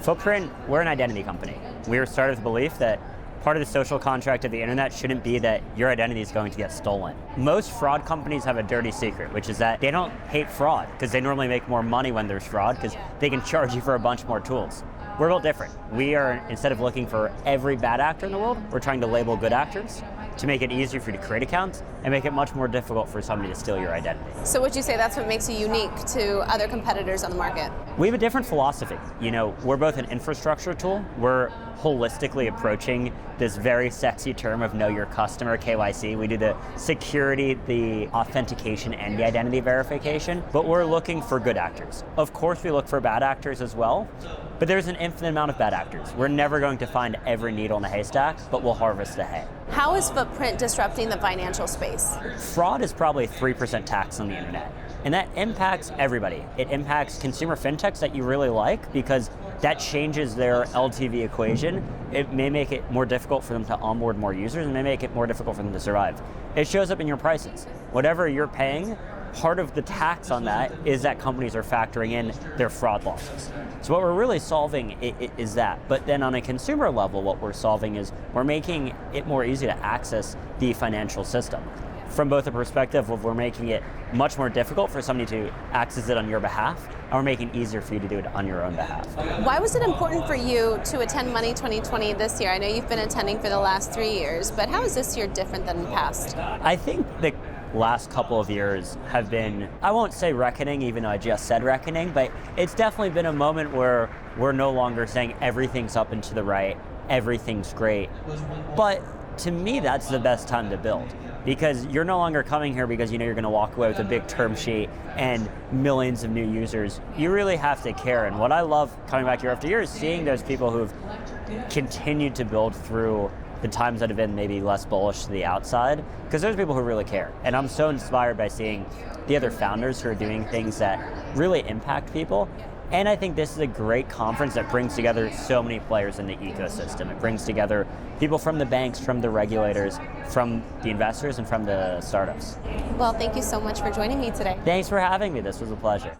FootPrint, we're an identity company. We were started with the belief that part of the social contract of the internet shouldn't be that your identity is going to get stolen. Most fraud companies have a dirty secret, which is that they don't hate fraud because they normally make more money when there's fraud because they can charge you for a bunch more tools. We're a little different. We are, instead of looking for every bad actor in the world, we're trying to label good actors to make it easier for you to create accounts and make it much more difficult for somebody to steal your identity. So would you say that's what makes you unique to other competitors on the market? We have a different philosophy. We're both an infrastructure tool. We're holistically approaching this very sexy term of know your customer, KYC. We do the security, the authentication, and the identity verification, but we're looking for good actors. Of course, we look for bad actors as well, but there's an infinite amount of bad actors. We're never going to find every needle in the haystack, but we'll harvest the hay. How is FootPrint disrupting the financial space? Fraud is probably 3% tax on the internet, and that impacts everybody. It impacts consumer fintechs that you really like because that changes their LTV equation. It may make it more difficult for them to onboard more users and may make it more difficult for them to survive. It shows up in your prices. Whatever you're paying, part of the tax on that is that companies are factoring in their fraud losses. So what we're really solving is that. But then on a consumer level, what we're solving is we're making it more easy to access the financial system. From both a perspective of we're making it much more difficult for somebody to access it on your behalf, and we're making it easier for you to do it on your own behalf. Why was it important for you to attend Money 2020 this year? I know you've been attending for the last 3 years, but how is this year different than the past? I think the last couple of years have been, I won't say reckoning, even though I just said reckoning, but it's definitely been a moment where we're no longer saying everything's up and to the right, everything's great. But to me, that's the best time to build. Because you're no longer coming here because you know you're going to walk away with a big term sheet and millions of new users. You really have to care. And what I love coming back year after year is seeing those people who've continued to build through the times that have been maybe less bullish to the outside, because there's people who really care. And I'm so inspired by seeing the other founders who are doing things that really impact people. And I think this is a great conference that brings together so many players in the ecosystem. It brings together people from the banks, from the regulators, from the investors, and from the startups. Well, thank you so much for joining me today. Thanks for having me. This was a pleasure.